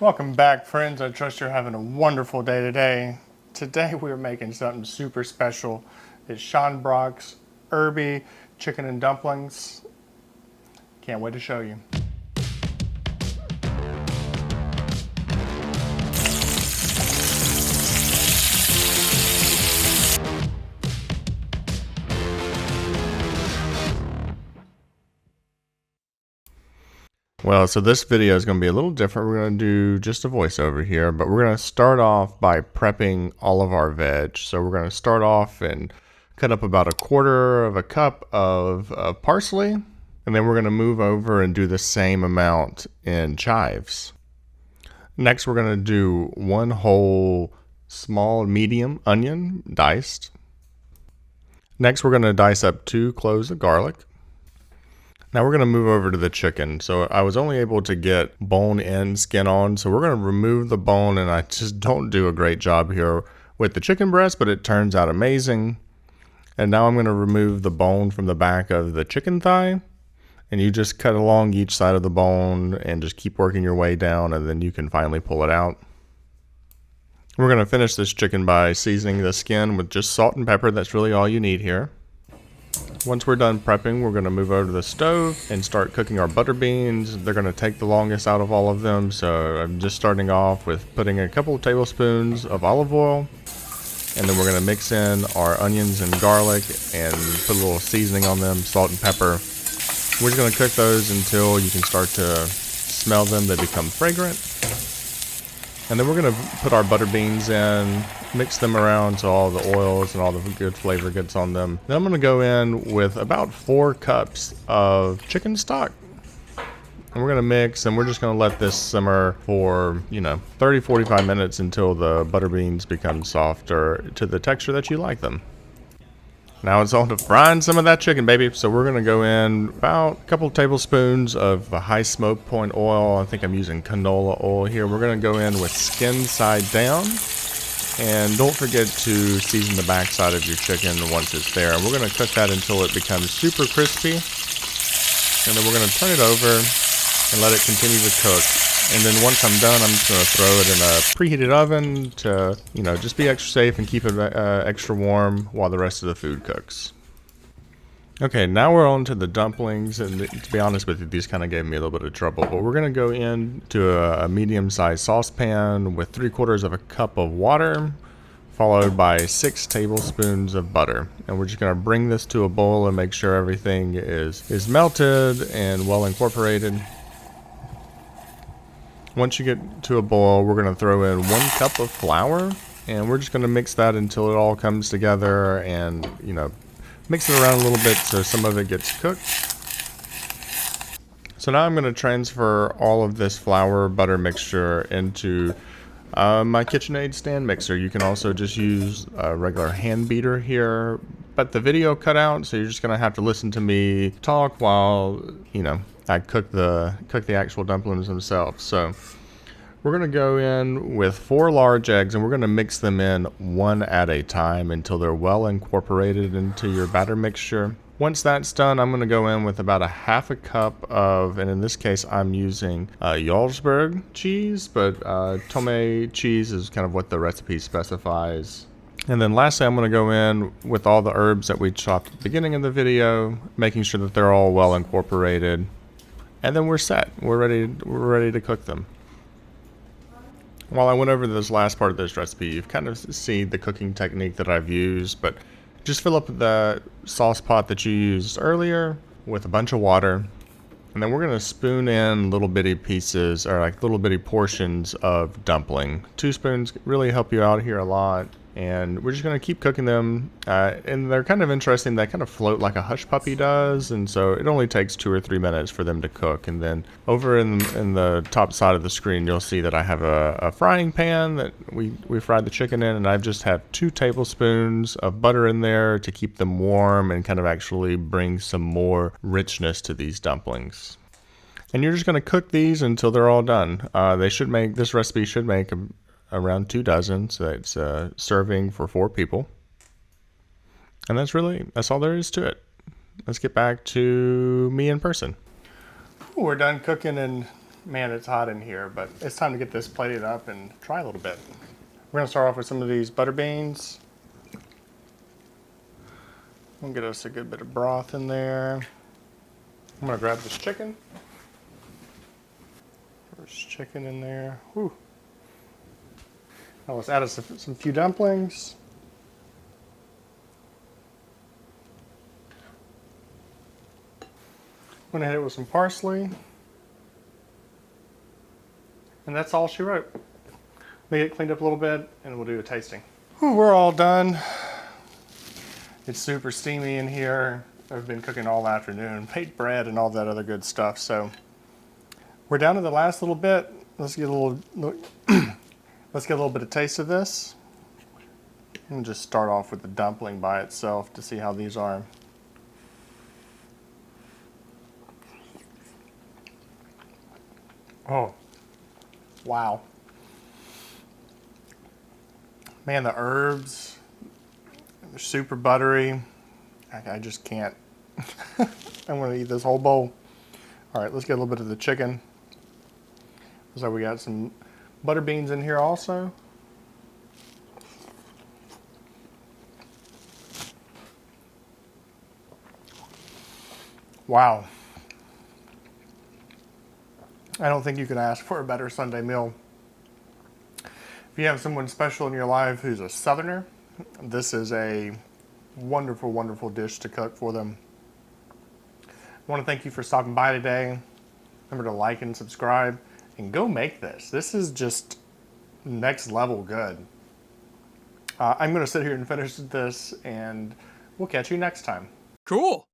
Welcome back, friends. I trust you're having a wonderful day today. Today we're making something super special. It's Sean Brock's Herby chicken and dumplings. Can't wait to show you. Well, so this video is going to be a little different. We're going to do just a voiceover here, but we're going to start off by prepping all of our veg. So we're going to start off and cut up about 1/4 cup of parsley, and then we're going to move over and do the same amount in chives. Next, we're going to do 1 whole small medium onion diced. Next, we're going to dice up 2 cloves of garlic. Now we're going to move over to the chicken. So I was only able to get bone in, skin on. So we're going to remove the bone, and I just don't do a great job here with the chicken breast, but it turns out amazing. And now I'm going to remove the bone from the back of the chicken thigh. And you just cut along each side of the bone and just keep working your way down, and then you can finally pull it out. We're going to finish this chicken by seasoning the skin with just salt and pepper. That's really all you need here. Once we're done prepping, we're going to move over to the stove and start cooking our butter beans. They're going to take the longest out of all of them, so I'm just starting off with putting a couple of tablespoons of olive oil, and then we're going to mix in our onions and garlic and put a little seasoning on them, salt and pepper. We're just going to cook those until you can start to smell them. They become fragrant. And then we're going to put our butter beans in, mix them around so all the oils and all the good flavor gets on them. Then I'm going to go in with about 4 cups of chicken stock. And we're going to mix, and we're just going to let this simmer for, 30-45 minutes until the butter beans become soft or to the texture that you like them. Now it's on to frying some of that chicken, baby. So we're going to go in about a couple tablespoons of a high smoke point oil. I think I'm using canola oil here. We're going to go in with skin side down. And don't forget to season the back side of your chicken once it's there. And we're going to cook that until it becomes super crispy. And then we're going to turn it over and let it continue to cook. And then once I'm done, I'm just going to throw it in a preheated oven to, just be extra safe and keep it extra warm while the rest of the food cooks. Okay, now we're on to the dumplings, and to be honest with you, these kind of gave me a little bit of trouble, but we're going to go into a medium-sized saucepan with 3/4 cup of water, followed by 6 tablespoons of butter. And we're just going to bring this to a boil and make sure everything is melted and well incorporated. Once you get to a boil, we're going to throw in 1 cup of flour, and we're just going to mix that until it all comes together and, mix it around a little bit so some of it gets cooked. So now I'm going to transfer all of this flour butter mixture into my KitchenAid stand mixer. You can also just use a regular hand beater here, but the video cut out, so you're just going to have to listen to me talk while, I cook the actual dumplings themselves. So we're going to go in with 4 large eggs, and we're going to mix them in one at a time until they're well incorporated into your batter mixture. Once that's done, I'm going to go in with about 1/2 cup of, and in this case I'm using Jarlsberg cheese, but Tome cheese is kind of what the recipe specifies. And then lastly, I'm going to go in with all the herbs that we chopped at the beginning of the video, making sure that they're all well incorporated. And then we're set. We're ready to cook them. While I went over this last part of this recipe, you've kind of seen the cooking technique that I've used, but just fill up the sauce pot that you used earlier with a bunch of water. And then we're going to spoon in little bitty pieces, or like little bitty portions of dumpling. 2 spoons really help you out here a lot. And we're just going to keep cooking them. And they're kind of interesting. They kind of float like a hush puppy does. And so it only takes 2 or 3 minutes for them to cook. And then over in the top side of the screen, you'll see that I have a frying pan that we fried the chicken in. And I've just have 2 tablespoons of butter in there to keep them warm and kind of actually bring some more richness to these dumplings. And you're just going to cook these until they're all done. This recipe should make around 2 dozen, so it's serving for 4 people. And that's all there is to it. Let's get back to me in person. We're done cooking, and Man, it's hot in here, but it's time to get this plated up and try a little bit. We're gonna start off with some of these butter beans. We'll get us a good bit of broth in there. I'm gonna grab this chicken. First chicken in there. Whew. Now let's add us some few dumplings. Went ahead with some parsley. And that's all she wrote. Make it cleaned up a little bit and we'll do a tasting. Whew, we're all done. It's super steamy in here. I've been cooking all afternoon, made bread and all that other good stuff. So we're down to the last little bit. Let's get a little, let's get a little bit of taste of this. And just start off with the dumpling by itself to see how these are. Oh, wow. Man, the herbs, they're super buttery. I just can't. I'm gonna eat this whole bowl. All right, let's get a little bit of the chicken. So we got some butter beans in here also. Wow. I don't think you could ask for a better Sunday meal. If you have someone special in your life who's a Southerner, this is a wonderful, wonderful dish to cook for them. I want to thank you for stopping by today. Remember to like and subscribe and go make this. This is just next level good. I'm going to sit here and finish this and we'll catch you next time. Cool.